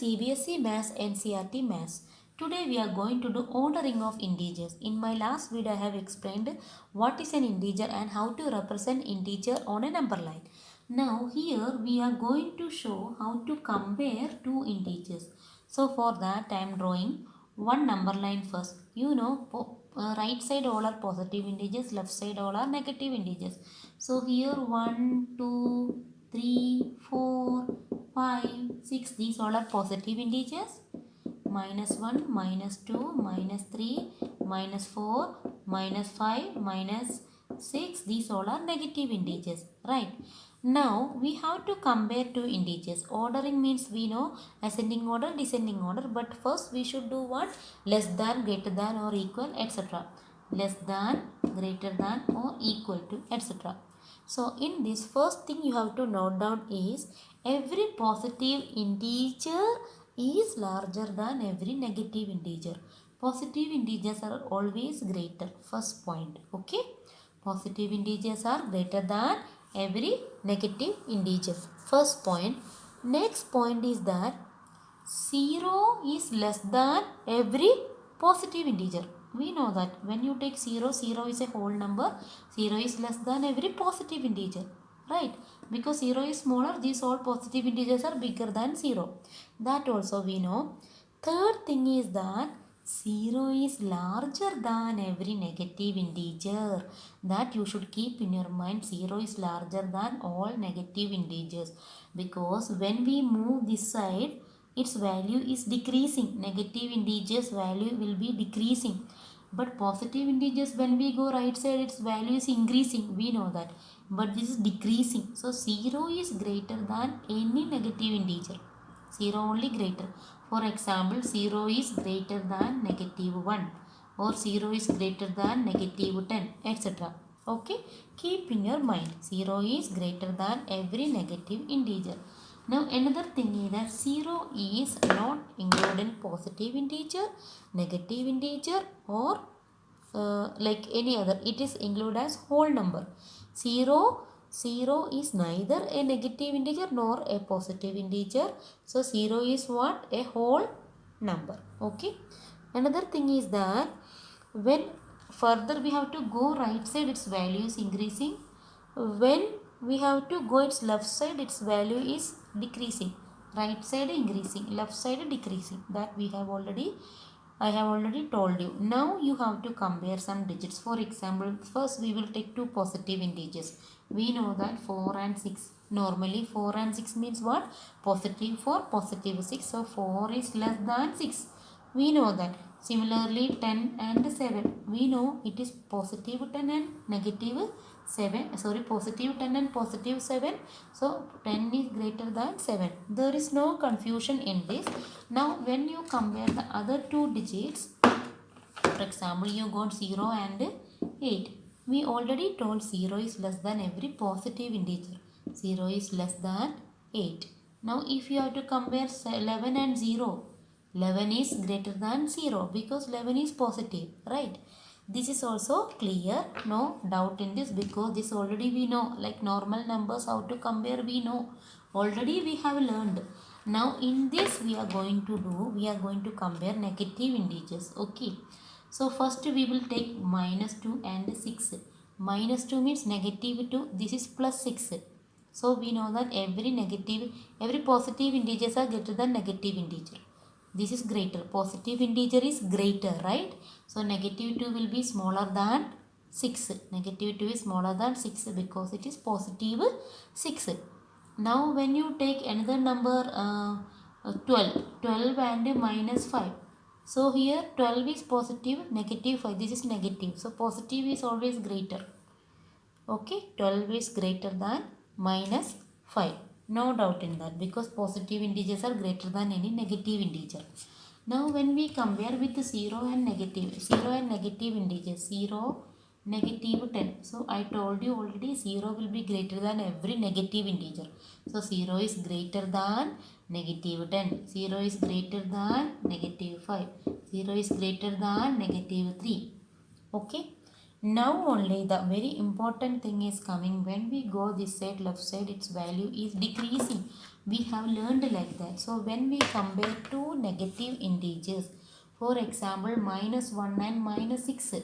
CBSE Maths NCERT Maths. Today we are going to do ordering of integers. In my last video I have explained what is an integer and how to represent integer on a number line. Now here we are going to show how to compare two integers. So for that I am drawing one number line first. You know right side all are positive integers, left side all are negative integers. So here 1, 2, 3, 4, 5, 6, these all are positive integers. Minus 1, minus 2, minus 3, minus 4, minus 5, minus 6, these all are negative integers, right? Now we have to compare two integers. Ordering means we know ascending order, descending order, but first we should do what? Less than, greater than or equal, etc. Less than, greater than or equal to, etc. So in this, first thing you have to note down is every positive integer is larger than every negative integer. Positive integers are always greater. First point. Okay. Positive integers are greater than every negative integer. First point. Next point is that 0 is less than every positive integer. We know that when you take 0, 0 is a whole number. 0 is less than every positive integer. Right? Because 0 is smaller, these all positive integers are bigger than 0. That also we know. Third thing is that 0 is larger than every negative integer. That you should keep in your mind. 0 is larger than all negative integers. Because when we move this side, its value is decreasing. Negative integers value will be decreasing. But positive integers, when we go right side, its value is increasing. We know that. But this is decreasing. So 0 is greater than any negative integer. 0 only greater. For example, 0 is greater than negative 1. Or 0 is greater than negative 10, etc. Okay. Keep in your mind. 0 is greater than every negative integer. Now another thing is that 0 is not included in positive integer, negative integer or like any other. It is included as whole number. 0 is neither a negative integer nor a positive integer. So 0 is what? A whole number. Okay. Another thing is that when further we have to go right side, its value is increasing. When we have to go its left side, its value is decreasing. Right side increasing, left side decreasing. That I have already told you. Now you have to compare some digits. For example, first we will take two positive integers. We know that 4 and 6. Normally 4 and 6 means what? Positive 4, positive 6. So 4 is less than 6. We know that. Similarly 10 and 7. We know it is positive 10 and negative 7. Sorry, positive 10 and positive 7. So 10 is greater than 7. There is no confusion in this. Now when you compare the other two digits, for example, you got 0 and 8. We already told 0 is less than every positive integer. 0 is less than 8. Now if you have to compare 11 and 0, 11 is greater than 0 because 11 is positive, right? This is also clear, no doubt in this, because this already we know, like normal numbers how to compare we know. Already we have learned. Now in this we are going to compare negative integers, okay? So first we will take minus 2 and 6. Minus 2 means negative 2, this is plus 6. So we know that every positive integers are greater than negative integer. This is greater. Positive integer is greater, right? So negative 2 will be smaller than 6. Negative 2 is smaller than 6 because it is positive 6. Now when you take another number 12 and minus 5. So here 12 is positive, negative 5. This is negative. So positive is always greater. Okay, 12 is greater than minus 5. No doubt in that because positive integers are greater than any negative integer. Now when we compare with 0 and negative integers, 0, negative 10. So I told you already 0 will be greater than every negative integer. So 0 is greater than negative 10. 0 is greater than negative 5. 0 is greater than negative 3. Okay. Now only the very important thing is coming. When we go this side, left side, its value is decreasing. We have learned like that. So when we compare two negative integers, for example minus 1 and minus 6,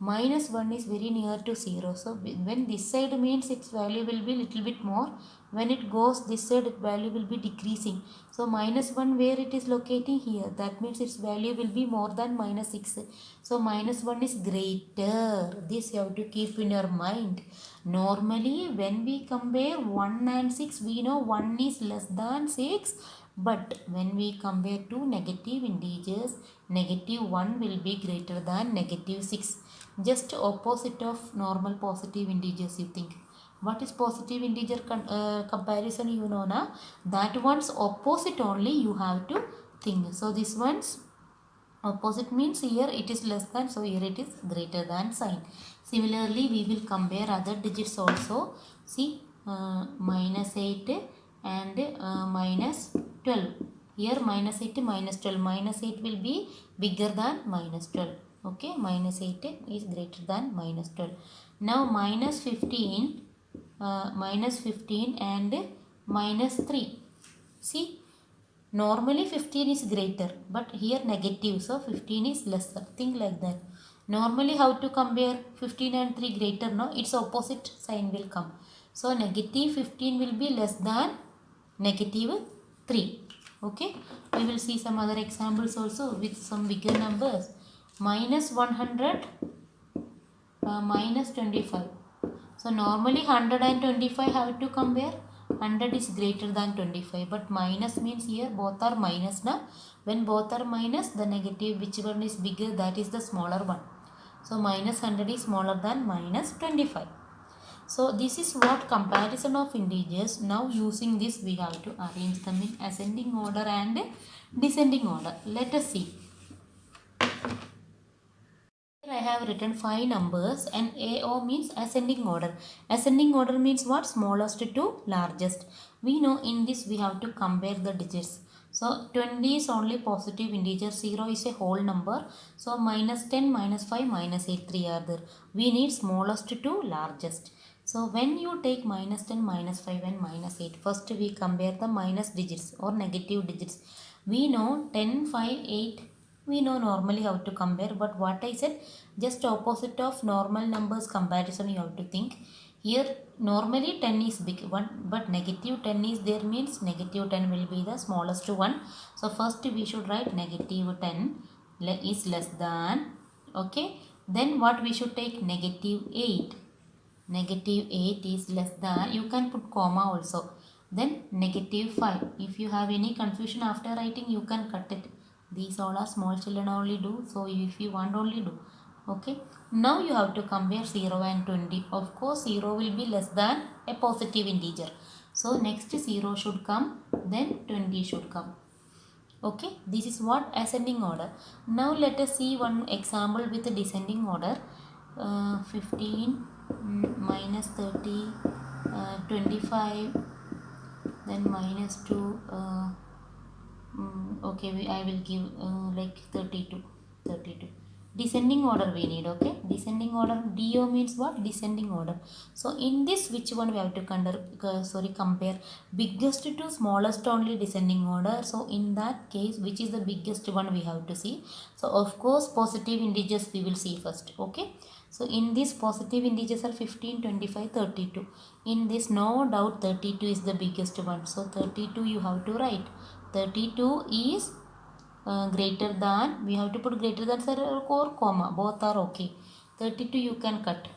minus 1 is very near to 0, so when this side means its value will be little bit more, when it goes this side its value will be decreasing. So minus 1 where it is locating here, that means its value will be more than minus 6. So minus 1 is greater, this you have to keep in your mind. Normally when we compare 1 and 6, we know 1 is less than 6, but when we compare two negative integers, negative 1 will be greater than negative 6. Just opposite of normal positive integers, you think. What is positive integer comparison, you know na? That one's opposite only you have to think. So this one's opposite means here it is less than, so here it is greater than sign. Similarly we will compare other digits also. See, minus 8 and minus 12. Here minus 8 minus 12, minus 8 will be bigger than minus 12. Okay, minus 8 is greater than minus 12. Now minus 15, minus 15 and minus 3. See, normally 15 is greater, but here negative, so 15 is lesser. Think like that. Normally how to compare 15 and 3 greater, no? Its opposite sign will come. So negative 15 will be less than negative 3. Okay, we will see some other examples also with some bigger numbers. Minus 100, minus 25. So normally 125 have to compare. 100 is greater than 25, but minus means here both are minus now. When both are minus, the negative, which one is bigger, that is the smaller one. So minus 100 is smaller than minus 25. So this is what comparison of integers. Now using this we have to arrange them in ascending order and descending order. Let us see. I have written 5 numbers and AO means ascending order. Ascending order means what? Smallest to largest. We know in this we have to compare the digits. So 20 is only positive integer, 0 is a whole number. So minus 10, minus 5, minus 8, 3 are there. We need smallest to largest. So when you take minus 10, minus 5 and minus 8, first we compare the minus digits or negative digits. We know 10, 5, 8, we know normally how to compare, but what I said, just opposite of normal numbers comparison you have to think. Here normally 10 is big one, but negative 10 is there, means negative 10 will be the smallest one. So first we should write negative 10 is less than. Okay, then what we should take? Negative 8. Negative 8 is less than, you can put comma also. Then negative 5. If you have any confusion after writing, you can cut it. These all are small children only do, so if you want only do. Okay, now you have to compare 0 and 20. Of course 0 will be less than a positive integer, so next 0 should come, then 20 should come. Okay, this is what ascending order. Now let us see one example with a descending order. 15 minus 30, 25, then minus 2, okay, I will give like 32. Descending order we need. Okay, descending order, DO means what? Descending order. So in this, which one we have to compare? Biggest to smallest only descending order. So in that case, which is the biggest one we have to see. So of course positive integers we will see first. Okay, so in this positive integers are 15, 25, 32. In this no doubt 32 is the biggest one. So 32 you have to write. 32 is greater than, we have to put greater than or comma, both are okay. 32 you can cut.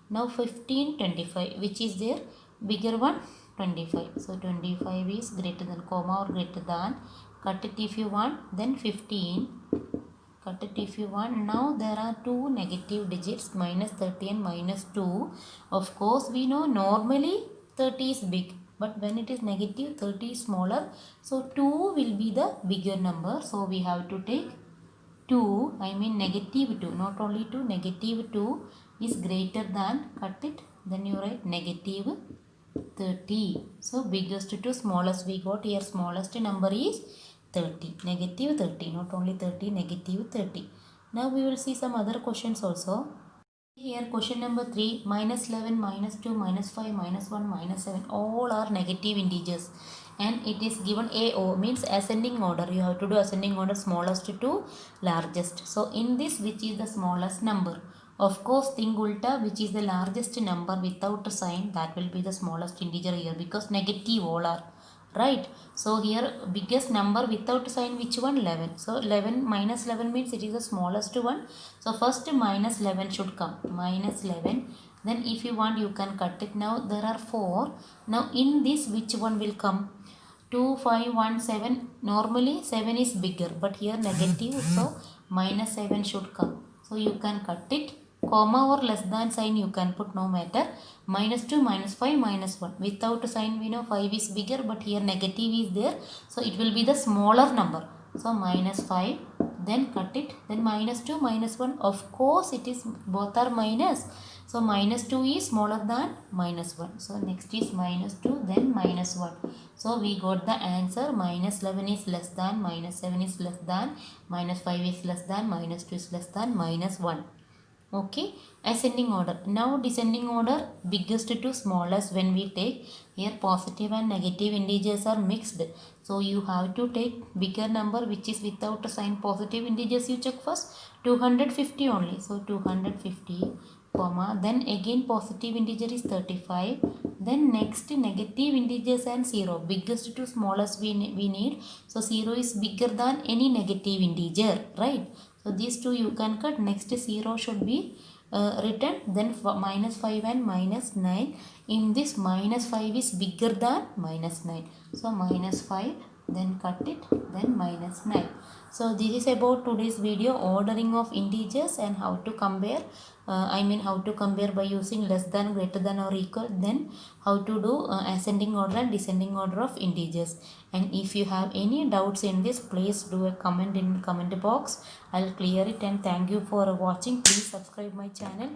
Now 15, 25, which is their bigger one? 25. So 25 is greater than, comma or greater than, cut it if you want. Then 15, cut it if you want. Now there are two negative digits, minus 30 and minus 2. Of course we know normally 30 is big, but when it is negative, 30 is smaller. So 2 will be the bigger number. So we have to take 2, I mean negative 2, not only 2, negative 2 is greater than, cut it, then you write negative 30. So biggest to smallest we got here, smallest number is 30, negative 30, not only 30, negative 30. Now we will see some other questions also. Here question number 3, minus 11, minus 2, minus 5, minus 1, minus 7, all are negative integers, and it is given AO, means ascending order. You have to do ascending order, smallest to largest. So in this, which is the smallest number? Of course, think ulta, which is the largest number without a sign, that will be the smallest integer here, because negative all are. Right. So here biggest number without sign, which one? 11. So 11 minus 11 means it is the smallest one. So first minus 11 should come. Minus 11. Then if you want, you can cut it. Now there are 4. Now in this, which one will come? 2, 5, 1, 7. Normally 7 is bigger, but here negative. So minus 7 should come. So you can cut it. Comma or less than sign you can put, no matter. Minus 2, minus 5, minus 1. Without sign we know 5 is bigger, but here negative is there. So it will be the smaller number. So minus 5. Then cut it. Then minus 2, minus 1. Of course it is, both are minus. So minus 2 is smaller than minus 1. So next is minus 2, then minus 1. So we got the answer. Minus 11 is less than, minus 7 is less than, minus 5 is less than, minus 2 is less than, minus 1. Okay, ascending order. Now descending order, biggest to smallest. When we take here, positive and negative integers are mixed, so you have to take bigger number, which is without a sign. Positive integers you check first, 250 only. So 250 comma, then again positive integer is 35, then next negative integers and 0, biggest to smallest we need. So 0 is bigger than any negative integer, right? So these two you can cut. Next 0 should be written. Then minus 5 and minus 9. In this, minus 5 is bigger than minus 9. So minus 5, then cut it, then minus 9. So this is about today's video, ordering of integers and how to compare. How to compare by using less than, greater than or equal. Then how to do ascending order and descending order of integers. And if you have any doubts in this, please do a comment in comment box. I'll clear it. And thank you for watching. Please subscribe my channel.